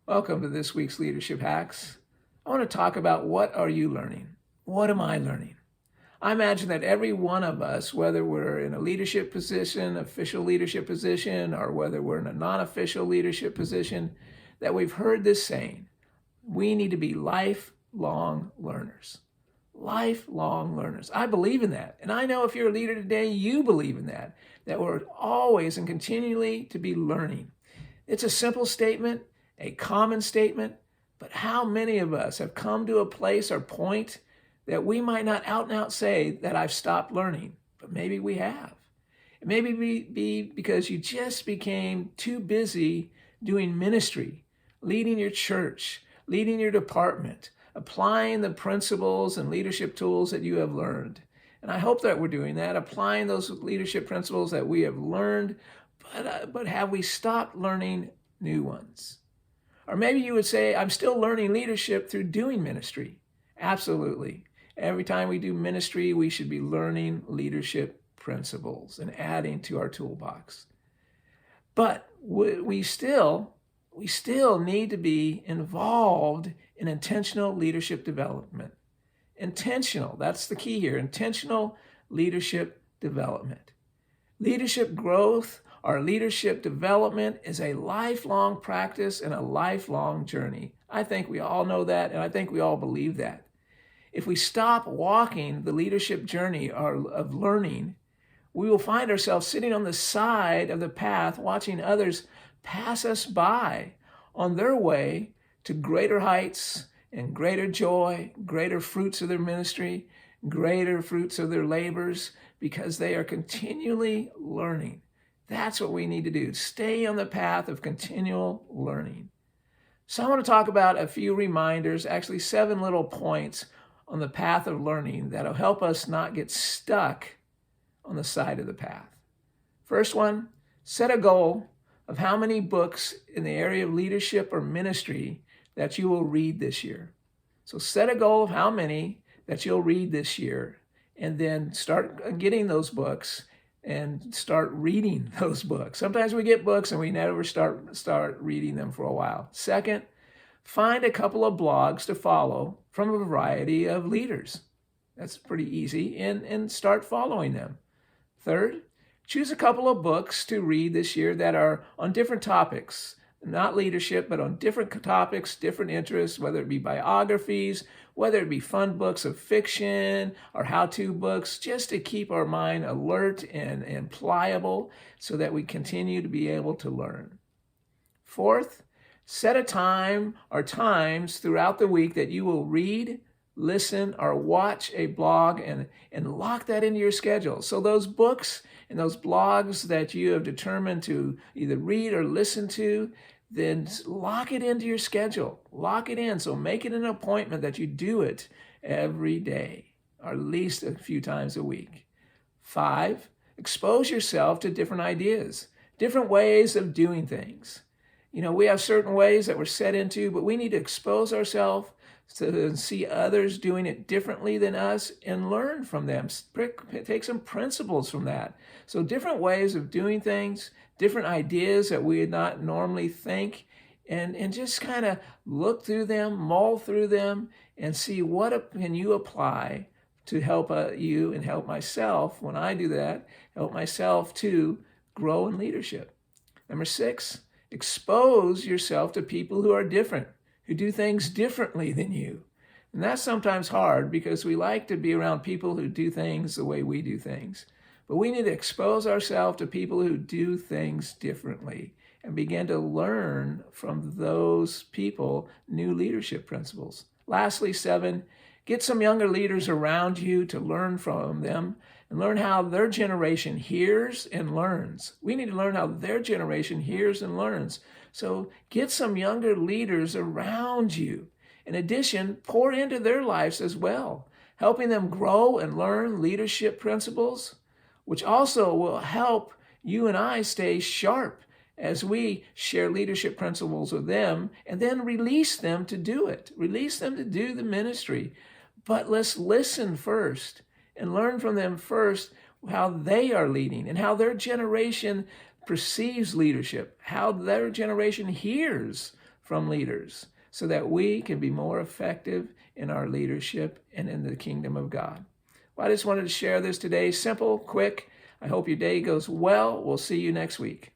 Welcome to this week's Leadership Hacks. I want to talk about what are you learning? What am I learning? I imagine that every one of us, whether we're in a leadership position, official leadership position, or whether we're in a non-official leadership position, that we've heard this saying, we need to be lifelong learners. Lifelong learners. I believe in that. And I know if you're a leader today, you believe in that we're always and continually to be learning. It's a simple statement, a common statement, but how many of us have come to a place or point that we might not out and out say that I've stopped learning, but maybe we have. It may be because you just became too busy doing ministry, leading your church, leading your department, applying the principles and leadership tools that you have learned. And I hope that we're doing that, applying those leadership principles that we have learned, but have we stopped learning new ones? Or maybe you would say, I'm still learning leadership through doing ministry. Absolutely. Every time we do ministry, we should be learning leadership principles and adding to our toolbox. But we still need to be involved in intentional leadership development. Intentional, that's the key here, intentional leadership development. Leadership growth or leadership development is a lifelong practice and a lifelong journey. I think we all know that, and I think we all believe that. If we stop walking the leadership journey of learning, we will find ourselves sitting on the side of the path watching others pass us by on their way to greater heights and greater joy, greater fruits of their ministry, greater fruits of their labors, because they are continually learning. That's what we need to do. Stay on the path of continual learning. So I want to talk about a few reminders, actually 7 little points on the path of learning that'll help us not get stuck on the side of the path. First one, set a goal of how many books in the area of leadership or ministry that you will read this year. So set a goal of how many that you'll read this year, and then start getting those books and start reading those books. Sometimes we get books and we never start reading them for a while. Second, find a couple of blogs to follow from a variety of leaders. That's pretty easy, and start following them. Third, choose a couple of books to read this year that are on different topics, not leadership, but on different topics, different interests, whether it be biographies, whether it be fun books of fiction or how-to books, just to keep our mind alert and pliable so that we continue to be able to learn. Fourth, set a time or times throughout the week that you will read, listen, or watch a blog and lock that into your schedule. So those books and those blogs that you have determined to either read or listen to, then lock it into your schedule. Lock it in. So make it an appointment that you do it every day, or at least a few times a week. 5, expose yourself to different ideas, different ways of doing things. You know, we have certain ways that we're set into, but we need to expose ourselves to see others doing it differently than us and learn from them. Take some principles from that. So different ways of doing things, different ideas that we would not normally think, and just kind of look through them, mull through them, and see what can you apply to help you and help myself, when I do that, help myself to grow in leadership. Number 6, expose yourself to people who are different, who do things differently than you. And that's sometimes hard because we like to be around people who do things the way we do things. But we need to expose ourselves to people who do things differently and begin to learn from those people new leadership principles. Lastly, 7, get some younger leaders around you to learn from them and learn how their generation hears and learns. We need to learn how their generation hears and learns. So get some younger leaders around you. In addition, pour into their lives as well, helping them grow and learn leadership principles, which also will help you and I stay sharp as we share leadership principles with them and then release them to do it. Release them to do the ministry. But let's listen first and learn from them first how they are leading and how their generation perceives leadership, how their generation hears from leaders so that we can be more effective in our leadership and in the kingdom of God. Well, I just wanted to share this today. Simple, quick. I hope your day goes well. We'll see you next week.